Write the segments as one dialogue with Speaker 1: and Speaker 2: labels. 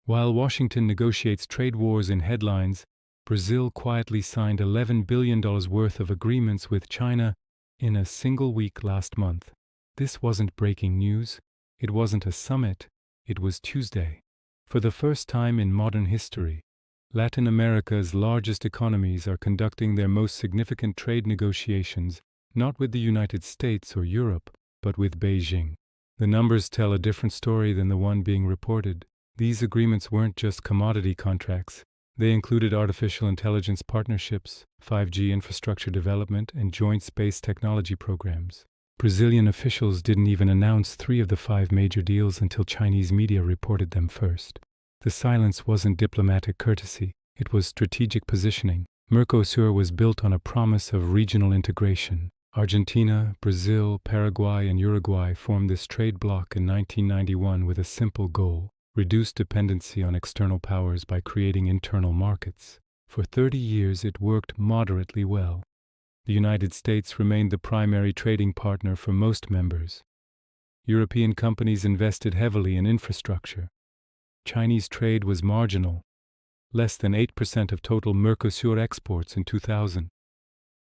Speaker 1: While Washington negotiates trade wars in headlines, Brazil quietly signed $11 billion worth of agreements with China in a single week last month. This wasn't breaking news. It wasn't a summit. It was Tuesday. For the first time in modern history, Latin America's largest economies are conducting their most significant trade negotiations not with the United States or Europe, but with Beijing. The numbers tell a different story than the one being reported. These agreements weren't just commodity contracts. They included artificial intelligence partnerships, 5G infrastructure development, and joint space technology programs. Brazilian officials didn't even announce 3 of the 5 major deals until Chinese media reported them first. The silence wasn't diplomatic courtesy, it was strategic positioning. Mercosur was built on a promise of regional integration. Argentina, Brazil, Paraguay, and Uruguay formed this trade bloc in 1991 with a simple goal: reduce dependency on external powers by creating internal markets. For 30 years it worked moderately well. The United States remained the primary trading partner for most members. European companies invested heavily in infrastructure. Chinese trade was marginal, less than 8% of total Mercosur exports in 2000.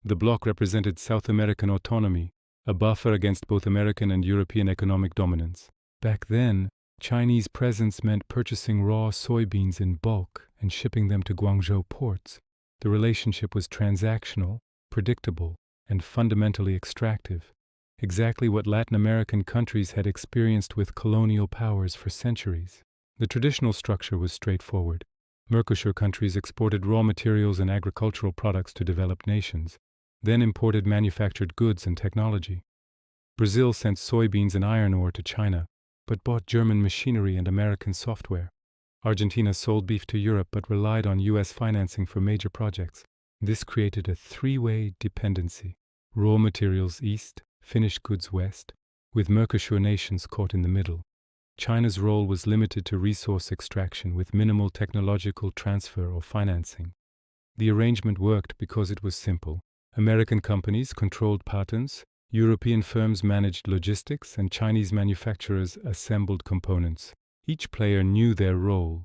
Speaker 1: The bloc represented South American autonomy, a buffer against both American and European economic dominance. Back then, Chinese presence meant purchasing raw soybeans in bulk and shipping them to Guangzhou ports. The relationship was transactional, predictable, and fundamentally extractive, exactly what Latin American countries had experienced with colonial powers for centuries. The traditional structure was straightforward. Mercosur countries exported raw materials and agricultural products to developed nations, then imported manufactured goods and technology. Brazil sent soybeans and iron ore to China, but bought German machinery and American software. Argentina sold beef to Europe but relied on U.S. financing for major projects. This created a 3-way dependency: raw materials east, finished goods west, with Mercosur nations caught in the middle. China's role was limited to resource extraction with minimal technological transfer or financing. The arrangement worked because it was simple. American companies controlled patents, European firms managed logistics, and Chinese manufacturers assembled components. Each player knew their role.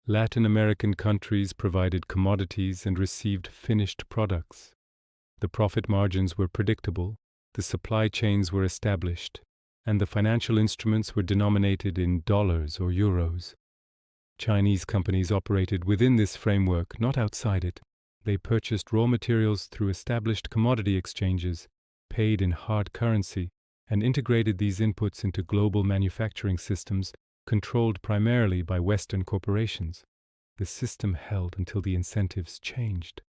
Speaker 1: Latin American countries provided commodities and received finished products. The profit margins were predictable, the supply chains were established, and the financial instruments were denominated in dollars or euros. Chinese companies operated within this framework, not outside it. They purchased raw materials through established commodity exchanges, paid in hard currency, and integrated these inputs into global manufacturing systems controlled primarily by Western corporations. The system held until the incentives changed.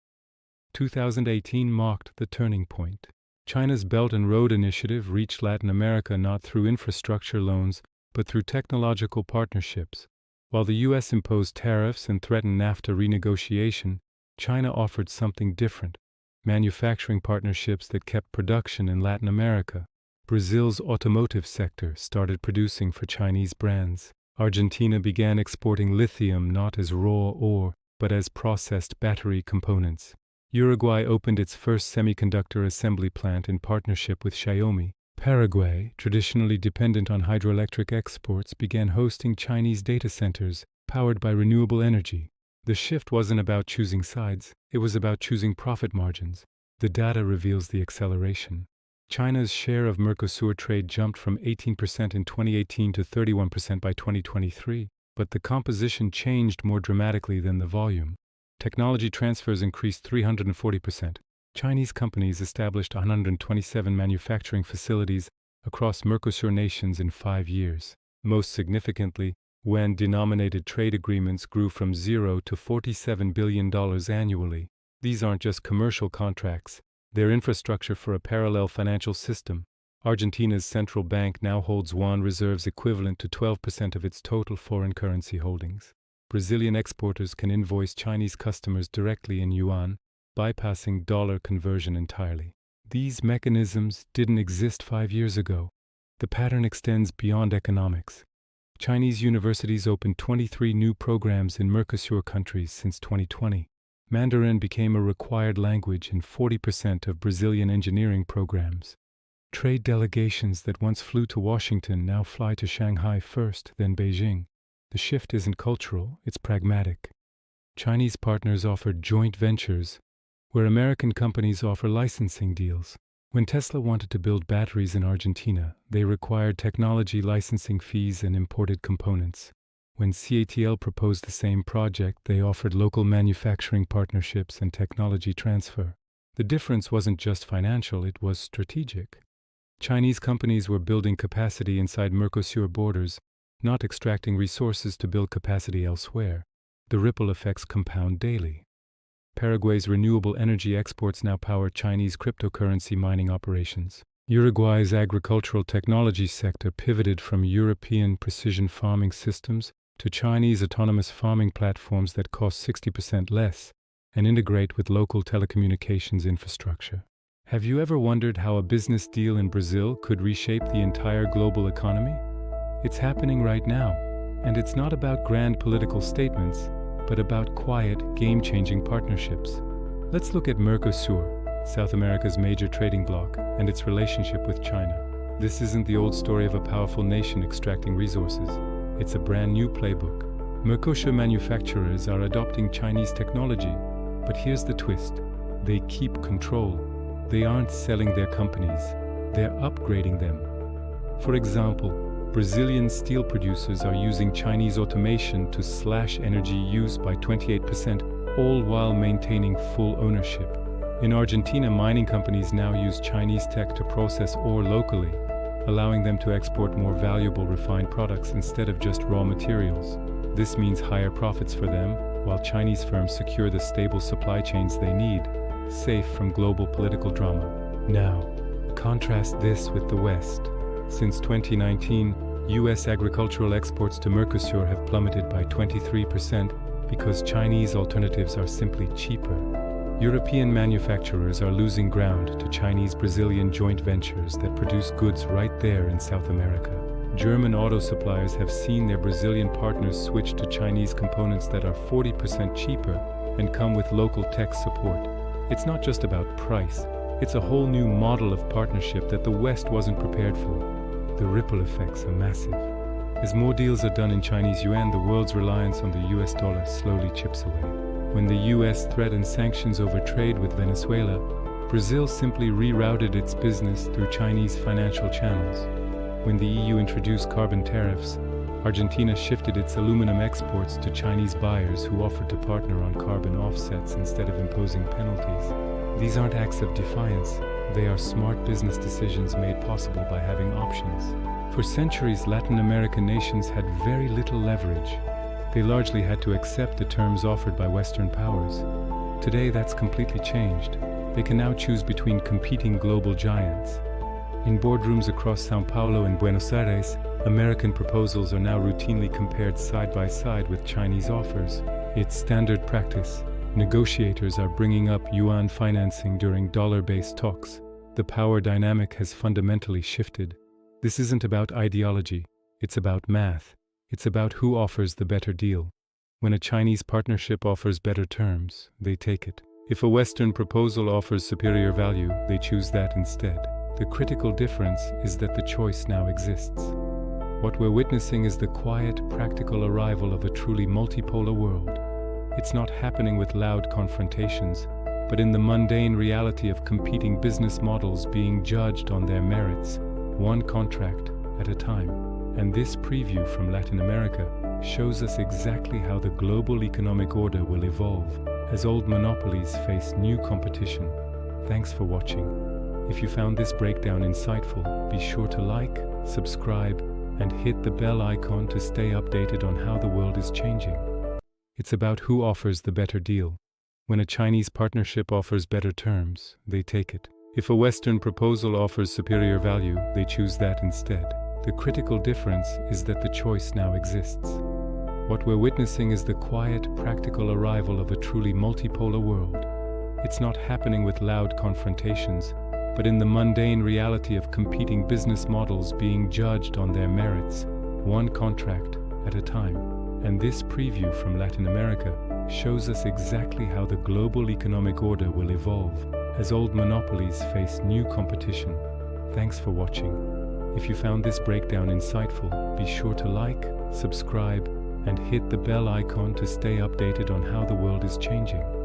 Speaker 1: 2018 marked the turning point. China's Belt and Road Initiative reached Latin America not through infrastructure loans, but through technological partnerships. While the U.S. imposed tariffs and threatened NAFTA renegotiation, China offered something different: manufacturing partnerships that kept production in Latin America. Brazil's automotive sector started producing for Chinese brands. Argentina began exporting lithium not as raw ore, but as processed battery components. Uruguay opened its first semiconductor assembly plant in partnership with Xiaomi. Paraguay, traditionally dependent on hydroelectric exports, began hosting Chinese data centers powered by renewable energy. The shift wasn't about choosing sides, it was about choosing profit margins. The data reveals the acceleration. China's share of Mercosur trade jumped from 18% in 2018 to 31% by 2023, but the composition changed more dramatically than the volume. Technology transfers increased 340%. Chinese companies established 127 manufacturing facilities across Mercosur nations in 5 years. Most significantly, yuan-denominated trade agreements grew from $0 to $47 billion annually. These aren't just commercial contracts, they're infrastructure for a parallel financial system. Argentina's central bank now holds yuan reserves equivalent to 12% of its total foreign currency holdings. Brazilian exporters can invoice Chinese customers directly in yuan, bypassing dollar conversion entirely. These mechanisms didn't exist 5 years ago. The pattern extends beyond economics. Chinese universities opened 23 new programs in Mercosur countries since 2020. Mandarin became a required language in 40% of Brazilian engineering programs. Trade delegations that once flew to Washington now fly to Shanghai first, then Beijing. The shift isn't cultural, it's pragmatic. Chinese partners offered joint ventures, where American companies offer licensing deals. When Tesla wanted to build batteries in Argentina, they required technology licensing fees and imported components. When CATL proposed the same project, they offered local manufacturing partnerships and technology transfer. The difference wasn't just financial, it was strategic. Chinese companies were building capacity inside Mercosur borders, not extracting resources to build capacity elsewhere. The ripple effects compound daily. Paraguay's renewable energy exports now power Chinese cryptocurrency mining operations. Uruguay's agricultural technology sector pivoted from European precision farming systems to Chinese autonomous farming platforms that cost 60% less and integrate with local telecommunications infrastructure. Have you ever wondered how a business deal in Brazil could reshape the entire global economy? It's happening right now, and it's not about grand political statements, but about quiet, game-changing partnerships. Let's look at Mercosur, South America's major trading bloc, and its relationship with China. This isn't the old story of a powerful nation extracting resources. It's a brand new playbook. Mercosur manufacturers are adopting Chinese technology, but here's the twist. They keep control. They aren't selling their companies, they're upgrading them. For example, Brazilian steel producers are using Chinese automation to slash energy use by 28%, all while maintaining full ownership. In Argentina, mining companies now use Chinese tech to process ore locally, allowing them to export more valuable refined products instead of just raw materials. This means higher profits for them, while Chinese firms secure the stable supply chains they need, safe from global political drama. Now, contrast this with the West. Since 2019, U.S. agricultural exports to Mercosur have plummeted by 23% because Chinese alternatives are simply cheaper. European manufacturers are losing ground to Chinese-Brazilian joint ventures that produce goods right there in South America. German auto suppliers have seen their Brazilian partners switch to Chinese components that are 40% cheaper and come with local tech support. It's not just about price, it's a whole new model of partnership that the West wasn't prepared for. The ripple effects are massive. As more deals are done in Chinese yuan, the world's reliance on the US dollar slowly chips away. When the US threatened sanctions over trade with Venezuela, Brazil simply rerouted its business through Chinese financial channels. When the EU introduced carbon tariffs, Argentina shifted its aluminum exports to Chinese buyers who offered to partner on carbon offsets instead of imposing penalties. These aren't acts of defiance. They are smart business decisions made possible by having options. For centuries, Latin American nations had very little leverage. They largely had to accept the terms offered by Western powers. Today, that's completely changed. They can now choose between competing global giants. In boardrooms across São Paulo and Buenos Aires, American proposals are now routinely compared side by side with Chinese offers. It's standard practice. Negotiators are bringing up yuan financing during dollar-based talks. The power dynamic has fundamentally shifted. This isn't about ideology, it's about math. It's about who offers the better deal. When a Chinese partnership offers better terms, they take it. If a Western proposal offers superior value, they choose that instead. The critical difference is that the choice now exists. What we're witnessing is the quiet, practical arrival of a truly multipolar world. It's not happening with loud confrontations, but in the mundane reality of competing business models being judged on their merits, one contract at a time. And this preview from Latin America shows us exactly how the global economic order will evolve as old monopolies face new competition. Thanks for watching. If you found this breakdown insightful, be sure to like, subscribe, and hit the bell icon to stay updated on how the world is changing. It's about who offers the better deal. When a Chinese partnership offers better terms, they take it. If a Western proposal offers superior value, they choose that instead. The critical difference is that the choice now exists. What we're witnessing is the quiet, practical arrival of a truly multipolar world. It's not happening with loud confrontations, but in the mundane reality of competing business models being judged on their merits, one contract at a time. And this preview from Latin America shows us exactly how the global economic order will evolve as old monopolies face new competition. Thanks for watching. If you found this breakdown insightful, be sure to like, subscribe, and hit the bell icon to stay updated on how the world is changing.